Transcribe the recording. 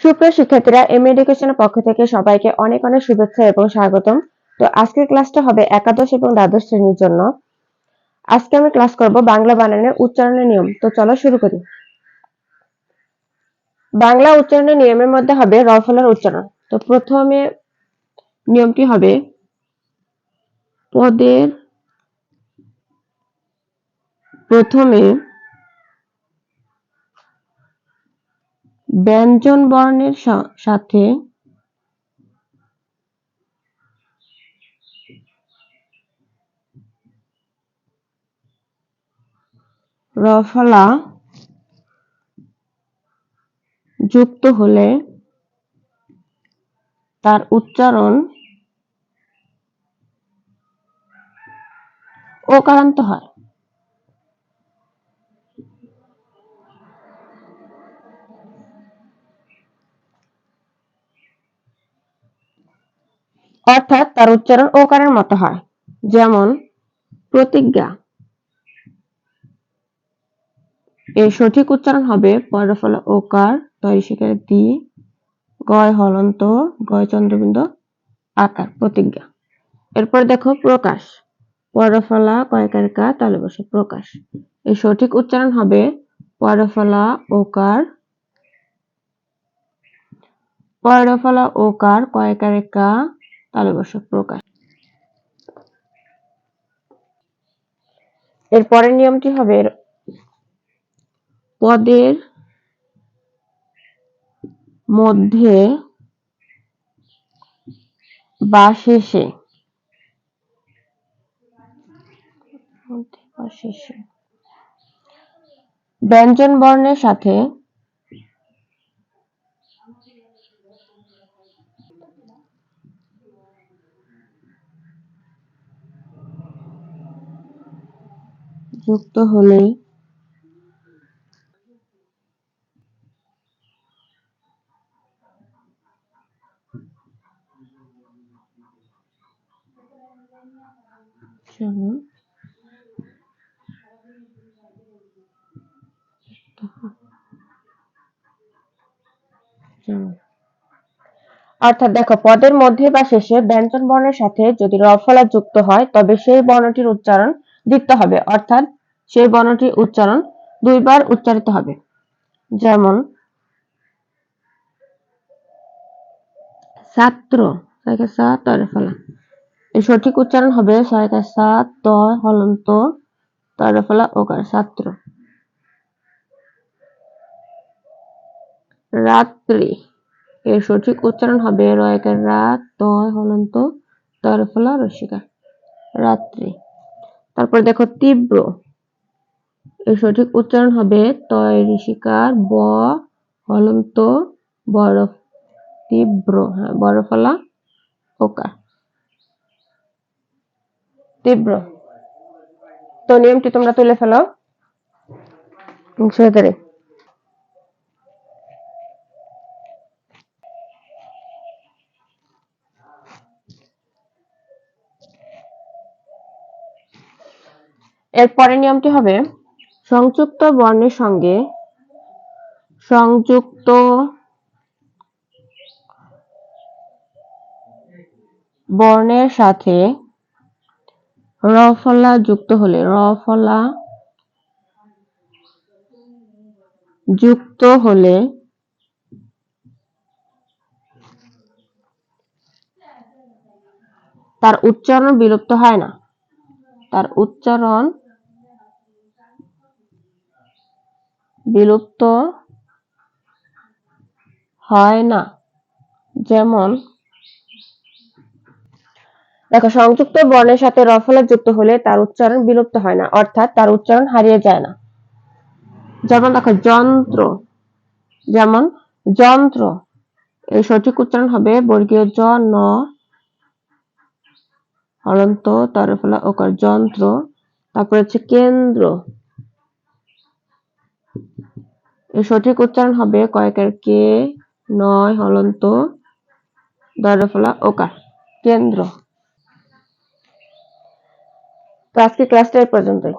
সুপ্রিয় শিক্ষার্থীরা, এম এডুকেশনের পক্ষ থেকে সবাইকে অনেক অনেক শুভেচ্ছা এবং স্বাগতম। তো আজকের ক্লাসটা হবে একাদশ এবং দ্বাদশ শ্রেণীর জন্য। আজকে আমি ক্লাস করব বাংলা বানানের উচ্চারণের নিয়ম। তো চলো শুরু করি। বাংলা উচ্চারণের নিয়মের মধ্যে হবে র ফলার উচ্চারণ। তো প্রথমে নিয়মটি হবে পদের প্রথমে ব্যঞ্জন বর্ণের সাথে র ফলা যুক্ত হলে তার উচ্চারণ ওকারান্ত হয়। অর্থাৎ তার উচ্চারণ ওকারের মতো হয়। যেমন প্রতিজ্ঞা, এর সঠিক উচ্চারণ হবে পরের ফলা ওকার, তয় শিকার দি, গয় হলন্ত, গয় চন্দ্রবিন্দু আকার, প্রতিজ্ঞা। এরপর দেখো প্রকাশ, পরের ফলা কয়কার কা, তালে বসে প্রকাশ। এর সঠিক উচ্চারণ হবে পরের ফলা ওকার, পরের ফলা ওকার, কয়কার কা, তালে বসে প্রকাশ। এর পরের নিয়মটি হবে পদের মধ্যে বা শেষে ব্যঞ্জন বর্ণের সাথে যুক্ত হলে অর্থাৎ দেখো, পদের মধ্যে বা শেষে ব্যঞ্জন বর্ণের সাথে যদি র ফলা যুক্ত হয় তবে সেই বর্ণটির উচ্চারণ দ্বিত্ব হবে, অর্থাৎ সেই বর্ণটির উচ্চারণ দুইবার উচ্চারিত হবে। যেমন ছাত্র, সা তরে ফলা, এর সঠিক উচ্চারণ হবে সা ত হলন্ত তরে ফলা ওকার, ছাত্র। রাত্রি, এর সঠিক উচ্চারণ হবে রয়কার রা তয় হলন্ত তরে ফলা রসিকা, রাত্রি। তারপর দেখো তীব্র, এর সঠিক উচ্চারণ হবে তয় ঋষিকার ব হলন্ত বড়, তীব্র, হ্যাঁ, বড় ফলা ওকার, তীব্র। তো নিয়মটি তোমরা তুলে ফেলো সহকারে। এর পরের নিয়মটি হবে সংযুক্ত বর্ণের সঙ্গে সংযুক্ত বর্ণের সাথে র ফলা যুক্ত হলে, র ফলা যুক্ত হলে তার উচ্চারণ বিলুপ্ত হয় না, তার উচ্চারণ বিলুপ্ত হয় না। যেমন দেখো, সংযুক্ত বর্ণের সাথে র ফলা যুক্ত হলে তার উচ্চারণ বিলুপ্ত হয় না, অর্থাৎ তার উচ্চারণ হারিয়ে যায় না। যেমন দেখো যন্ত্র, যেমন যন্ত্র, এর সঠিক উচ্চারণ হবে বর্গীয় জ ন হলন্ত তরে ফলা ওকার, যন্ত্র। তারপর হচ্ছে কেন্দ্র, এর সঠিক উচ্চারণ হবে কয়েকের কে নয় হলন্ত দরে ফলা ওকার, কেন্দ্র। তো আজকে ক্লাসটা এই পর্যন্তই।